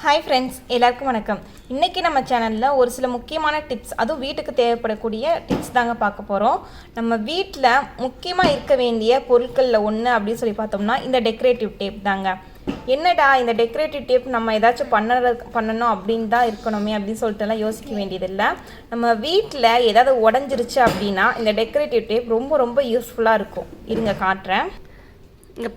Hi friends, எல்லாருக்கும் வணக்கம். இன்றைக்கி நம்ம சேனலில் ஒரு சில முக்கியமான டிப்ஸ், அதுவும் வீட்டுக்கு தேவைப்படக்கூடிய டிப்ஸ் தாங்க பார்க்க போகிறோம். நம்ம வீட்டில் முக்கியமாக இருக்க வேண்டிய பொருட்களில் ஒன்று அப்படின்னு சொல்லி பார்த்தோம்னா இந்த டெக்கரேட்டிவ் டேப் தாங்க. என்னடா இந்த டெக்கரேட்டிவ் டேப் நம்ம ஏதாச்சும் பண்ணணும் அப்படின்னு தான் இருக்கணுமே அப்படின்னு சொல்லிட்டுலாம் யோசிக்க வேண்டியதில்லை. நம்ம வீட்டில் ஏதாவது உடஞ்சிருச்சு அப்படின்னா இந்த டெக்கரேட்டிவ் டேப் ரொம்ப ரொம்ப யூஸ்ஃபுல்லாக இருக்கும். இருங்க காட்டுறேன். இங்கே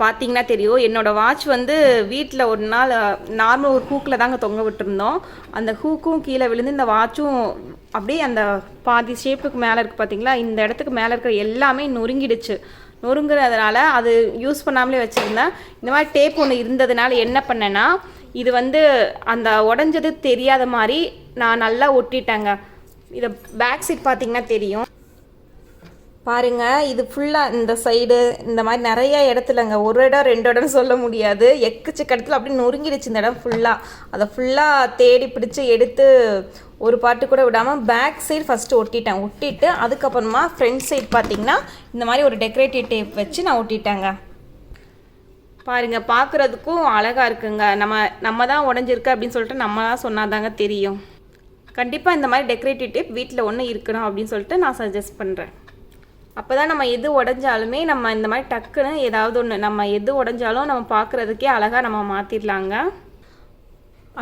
பார்த்தீங்கன்னா தெரியும், என்னோடய வாட்ச் வந்து வீட்டில் ஒரு நாள் நார்மல் ஒரு ஹூக்கில் தாங்க தொங்க விட்டுருந்தோம். அந்த ஹூக்கும் கீழே விழுந்து இந்த வாட்சும் அப்படியே அந்த பாதி ஷேப்புக்கு மேலே இருக்குது பார்த்தீங்களா, இந்த இடத்துக்கு மேலே இருக்கிற எல்லாமே நொறுங்குறதுனால அது யூஸ் பண்ணாமலே வச்சுருந்தேன். இந்த மாதிரி டேப் ஒன்று இருந்ததுனால என்ன பண்ணேன்னா, இது வந்து அந்த உடஞ்சது தெரியாத மாதிரி நான் நல்லா ஒட்டிட்டேங்க. இதை பேக் சைட் பார்த்திங்கன்னா தெரியும் பாருங்கள். இது ஃபுல்லாக இந்த சைடு இந்த மாதிரி நிறைய இடத்துலங்க, ஒரு இடம் ரெண்டு இடம்னு சொல்ல முடியாது, எக்கச்சக்க இடத்துல அப்படி நொறுங்கிடுச்சு இந்த இடம் ஃபுல்லாக. அதை ஃபுல்லாக தேடி பிடிச்சி எடுத்து ஒரு பாட்டு கூட விடாமல் பேக் சைடு ஃபஸ்ட்டு ஒட்டிட்டு அதுக்கப்புறமா ஃப்ரண்ட் சைடு பார்த்திங்கன்னா இந்த மாதிரி ஒரு டெக்கரேட்டிவ் டேப் வச்சு நான் ஒட்டிட்டேங்க. பாருங்கள், பார்க்குறதுக்கும் அழகாக இருக்குங்க. நம்ம தான் உடஞ்சிருக்கு அப்படின்னு சொல்லிட்டு நம்ம தான் சொன்னாதாங்க தெரியும். கண்டிப்பாக இந்த மாதிரி டெக்கரேட்டிவ் டேப் வீட்டில் ஒன்று இருக்கணும் அப்படின்னு சொல்லிட்டு நான் சஜஸ்ட் பண்ணுறேன். அப்போ தான் நம்ம எது உடஞ்சாலுமே நம்ம இந்த மாதிரி டக்குன்னு ஏதாவது ஒன்று நம்ம எது உடஞ்சாலும் நம்ம பார்க்குறதுக்கே அழகாக நம்ம மாற்றிடலாங்க.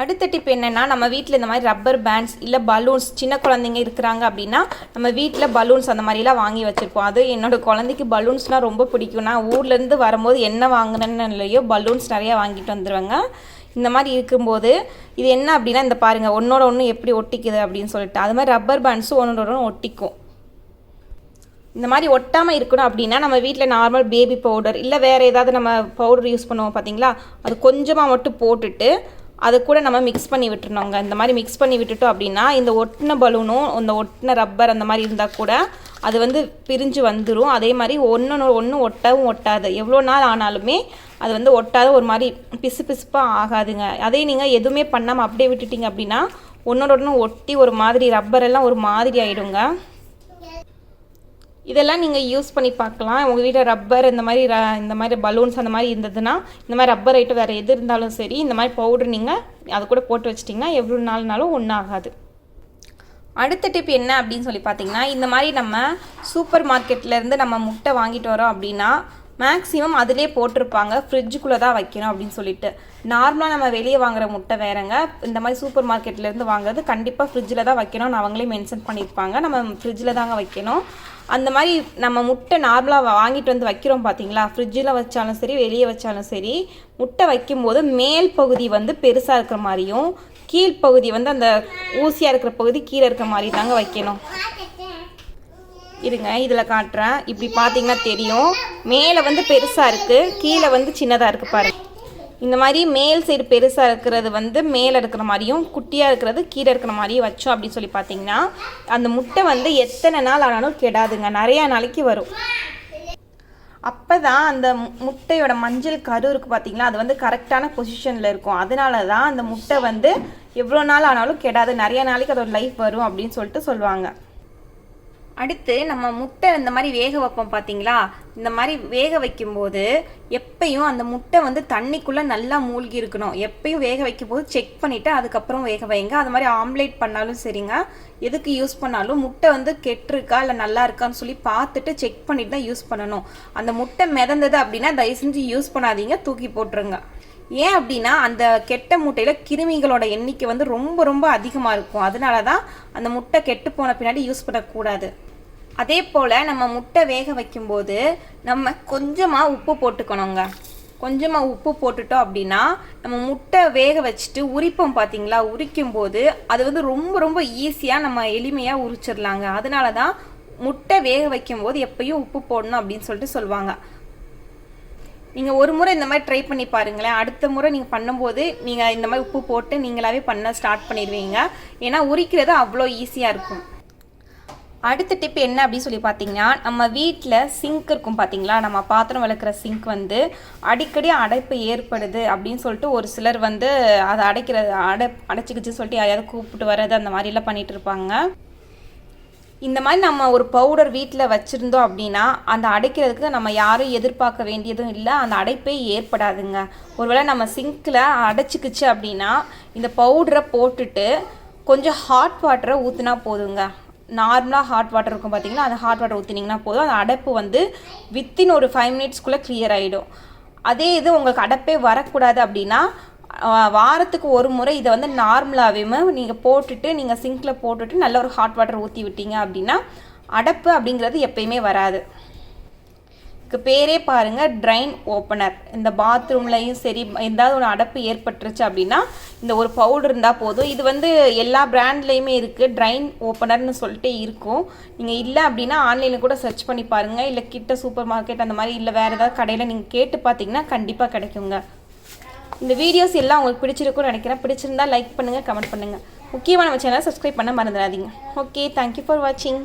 அடுத்த டிப் என்னென்னா, நம்ம வீட்டில் இந்த மாதிரி ரப்பர் பேண்ட்ஸ் இல்லை பலூன்ஸ், சின்ன குழந்தைங்க இருக்கிறாங்க அப்படின்னா நம்ம வீட்டில் பலூன்ஸ் அந்த மாதிரிலாம் வாங்கி வச்சுருப்போம். அது என்னோடய குழந்தைக்கு பலூன்ஸ்னால் ரொம்ப பிடிக்கும். நான் ஊர்லேருந்து வரும்போது என்ன வாங்கினேன்னு இல்லையோ பலூன்ஸ் நிறையா வாங்கிட்டு வந்துடுவேங்க. இந்த மாதிரி இருக்கும்போது இது என்ன அப்படின்னா, இந்த பாருங்கள் ஒன்றோட ஒன்று எப்படி ஒட்டிக்குது அப்படின்னு சொல்லிட்டு, அது மாதிரி ரப்பர் பேண்ட்ஸும் ஒன்றோட ஒன்று ஒட்டிக்கும். இந்த மாதிரி ஒட்டாமல் இருக்கணும் அப்படின்னா நம்ம வீட்டில் நார்மல் பேபி பவுடர் இல்லை வேறு ஏதாவது நம்ம பவுடர் யூஸ் பண்ணுவோம் பார்த்தீங்களா, அது கொஞ்சமாக மட்டும் போட்டுட்டு அது கூட நம்ம மிக்ஸ் பண்ணி விட்டுருணுங்க. இந்த மாதிரி மிக்ஸ் பண்ணி விட்டுட்டோம் அப்படின்னா இந்த ஒட்டின பலூனும் இந்த ஒட்டின ரப்பர் அந்த மாதிரி இருந்தால் கூட அது வந்து பிரிஞ்சு வந்துடும். அதே மாதிரி ஒன்று ஒட்டவும் ஒட்டாது, எவ்வளோ நாள் ஆனாலுமே அது வந்து ஒட்டாத ஒரு மாதிரி பிசுப்பாக ஆகாதுங்க. அதே நீங்கள் எதுவுமே பண்ணாமல் அப்படியே விட்டுட்டிங்க அப்படின்னா ஒன்றோட ஒன்று ஒட்டி ஒரு மாதிரி ரப்பரெல்லாம் ஒரு மாதிரி ஆகிடுங்க. இதெல்லாம் நீங்கள் யூஸ் பண்ணி பார்க்கலாம். உங்கள் வீட்டில் ரப்பர் இந்த மாதிரி பலூன்ஸ் அந்த மாதிரி இருந்ததுன்னா, இந்த மாதிரி ரப்பர் ஐட்டம் வேறு எது இருந்தாலும் சரி, இந்த மாதிரி பவுடர் நீங்கள் அது கூட போட்டு வச்சிட்டிங்கன்னா எவ்வளோ நாள்னாலும் ஒன்றும் ஆகாது. அடுத்த டிப் என்ன அப்படின்னு சொல்லி பார்த்தீங்கன்னா, இந்த மாதிரி நம்ம சூப்பர் மார்க்கெட்லேருந்து நம்ம முட்டை வாங்கிட்டு வரோம் அப்படின்னா மேக்ஸிமம் அதிலே போட்டிருப்பாங்க ஃப்ரிட்ஜுக்குள்ளே தான் வைக்கணும் அப்படின்னு சொல்லிட்டு. நார்மலாக நம்ம வெளியே வாங்குகிற முட்டை வேறுங்க, இந்த மாதிரி சூப்பர் மார்க்கெட்லேருந்து வாங்குறது கண்டிப்பாக ஃப்ரிட்ஜில் தான் வைக்கணும்னு அவங்களே மென்ஷன் பண்ணியிருப்பாங்க. நம்ம ஃப்ரிட்ஜில் தாங்க வைக்கணும். அந்த மாதிரி நம்ம முட்டை நார்மலாக வாங்கிட்டு வந்து வைக்கிறோம் பார்த்தீங்களா, ஃப்ரிட்ஜில் வச்சாலும் சரி வெளியே வச்சாலும் சரி, முட்டை வைக்கும்போது மேல் பகுதி வந்து பெருசாக இருக்கிற மாதிரியும் கீழ்ப்பகுதி வந்து அந்த ஊசியாக இருக்கிற பகுதி கீழே இருக்கிற மாதிரி தாங்க வைக்கணும். இருங்க இதில் காட்டுறேன். இப்படி பார்த்தீங்கன்னா தெரியும், மேலே வந்து பெருசாக இருக்குது, கீழே வந்து சின்னதாக இருக்குது பாருங்கள். இந்த மாதிரி மேல் சைடு பெருசாக இருக்கிறது வந்து மேலே இருக்கிற மாதிரியும் குட்டியாக இருக்கிறது கீழே இருக்கிற மாதிரியும் வச்சோம் அப்படின்னு சொல்லி பார்த்தீங்கன்னா அந்த முட்டை வந்து எத்தனை நாள் ஆனாலும் கெடாதுங்க, நிறையா நாளைக்கு வரும். அப்போ தான் அந்த முட்டையோட மஞ்சள் கரு இருக்குது பார்த்தீங்களா, அது வந்து கரெக்டான பொசிஷனில் இருக்கும். அதனால தான் அந்த முட்டை வந்து எவ்வளோ நாள் ஆனாலும் கெடாது, நிறையா நாளைக்கு அதோட லைஃப் வரும் அப்படின்னு சொல்லிட்டு சொல்லுவாங்க. அடுத்து நம்ம முட்டை இந்த மாதிரி வேக வைப்போம் பார்த்தீங்களா, இந்த மாதிரி வேக வைக்கும்போது எப்பயும் அந்த முட்டை வந்து தண்ணிக்குள்ளே நல்லா மூழ்கி இருக்கணும். எப்பயும் வேக வைக்கும்போது செக் பண்ணிவிட்டு அதுக்கப்புறம் வேக வைங்க. அது மாதிரி ஆம்லேட் பண்ணாலும் சரிங்க, எதுக்கு யூஸ் பண்ணாலும் முட்டை வந்து கெட்டிருக்கா இல்லை நல்லா இருக்கான்னு சொல்லி பார்த்துட்டு செக் பண்ணிட்டு தான் யூஸ் பண்ணணும். அந்த முட்டை மிதந்தது அப்படின்னா தயவு செஞ்சு யூஸ் பண்ணாதீங்க, தூக்கி போட்டுருங்க. ஏன் அப்படின்னா அந்த கெட்ட முட்டையில் கிருமிகளோட எண்ணிக்கை வந்து ரொம்ப ரொம்ப அதிகமாக இருக்கும். அதனால தான் அந்த முட்டை கெட்டு போன பின்னாடி யூஸ் பண்ணக்கூடாது. அதே போல் நம்ம முட்டை வேக வைக்கும்போது நம்ம கொஞ்சமாக உப்பு போட்டுக்கணுங்க. கொஞ்சமாக உப்பு போட்டுட்டோம் அப்படின்னா நம்ம முட்டை வேக வச்சுட்டு உரிப்போம் பார்த்தீங்களா, உரிக்கும்போது அது வந்து ரொம்ப ரொம்ப ஈஸியாக நம்ம எளிமையாக உரிச்சிடலாங்க. அதனால தான் முட்டை வேக வைக்கும்போது எப்பயும் உப்பு போடணும் அப்படின்னு சொல்லிட்டு சொல்லுவாங்க. நீங்கள் ஒரு முறை இந்த மாதிரி ட்ரை பண்ணி பாருங்களேன், அடுத்த முறை நீங்கள் பண்ணும்போது நீங்கள் இந்த மாதிரி உப்பு போட்டு நீங்களாவே பண்ண ஸ்டார்ட் பண்ணிடுவீங்க. ஏன்னா உரிக்கிறது அவ்வளோ ஈஸியாக இருக்கும். அடுத்த டிப் என்ன அப்படின்னு சொல்லி பார்த்தீங்கன்னா, நம்ம வீட்டில் சிங்க் இருக்கும் பார்த்தீங்களா, நம்ம பாத்திரம் விளக்குற சிங்க் வந்து அடிக்கடி அடைப்பு ஏற்படுது அப்படின்னு சொல்லிட்டு ஒரு சிலர் வந்து அதை அடைச்சிக்கிச்சு சொல்லிட்டு யாரையாவது கூப்பிட்டு வர்றது அந்த மாதிரிலாம் பண்ணிகிட்டு இருப்பாங்க. இந்த மாதிரி நம்ம ஒரு பவுடர் வீட்டில் வச்சுருந்தோம் அப்படின்னா அந்த அடைக்கிறதுக்கு நம்ம யாரும் எதிர்பார்க்க வேண்டியதும் இல்லை, அந்த அடைப்பே ஏற்படாதுங்க. ஒருவேளை நம்ம சிங்கில் அடைச்சிக்கிச்சு அப்படின்னா இந்த பவுடரை போட்டுட்டு கொஞ்சம் ஹாட் வாட்டரை ஊற்றினா போதுங்க. நார்மலாக ஹாட் வாட்டர் இருக்கும் பார்த்தீங்களா, அந்த ஹாட் வாட்டர் ஊற்றினீங்கன்னா போதும். அந்த அடைப்பு வந்து வித்தின் ஒரு 5 மினிட்ஸ்க்குள்ளே கிளியர் ஆகிடும். அதே இது உங்களுக்கு அடைப்பே வரக்கூடாது அப்படின்னா வாரத்துக்கு ஒரு முறை இதை வந்து நார்மலாகவே நீங்கள் போட்டுட்டு நீங்கள் சிங்கில் போட்டுட்டு நல்ல ஒரு ஹாட் வாட்டர் ஊற்றி விட்டீங்க அப்படின்னா அடைப்பு அப்படிங்கிறது எப்பயுமே வராது. இதுக்கு பேரே பாருங்கள், ட்ரைன் ஓப்பனர். இந்த பாத்ரூம்லையும் சரி எதாவது ஒரு அடைப்பு ஏற்பட்டுருச்சு அப்படின்னா இந்த ஒரு பவுடர் இருந்தால் போதும். இது வந்து எல்லா பிராண்ட்லேயுமே இருக்குது, ட்ரைன் ஓப்பனர்னு சொல்லிட்டு இருக்கும். நீங்கள் இல்லை அப்படின்னா ஆன்லைனில் கூட சர்ச் பண்ணி பாருங்கள், இல்லை கிட்ட சூப்பர் மார்க்கெட் அந்த மாதிரி இல்லை வேறு ஏதாவது கடையில் நீங்கள் கேட்டு பார்த்தீங்கன்னா கண்டிப்பாக கிடைக்குங்க. இந்த வீடியோஸ் எல்லாம் உங்களுக்கு பிடிச்சிருக்கும்னு நினைக்கிறேன். பிடிச்சிருந்தா லைக் பண்ணுங்கள், கமெண்ட் பண்ணுங்கள். முக்கியமாக நம்ம சேனலை சப்ஸ்கிரைப் பண்ண மறந்துடாதீங்க. ஓகே, தேங்க்யூ ஃபார் வாட்சிங்.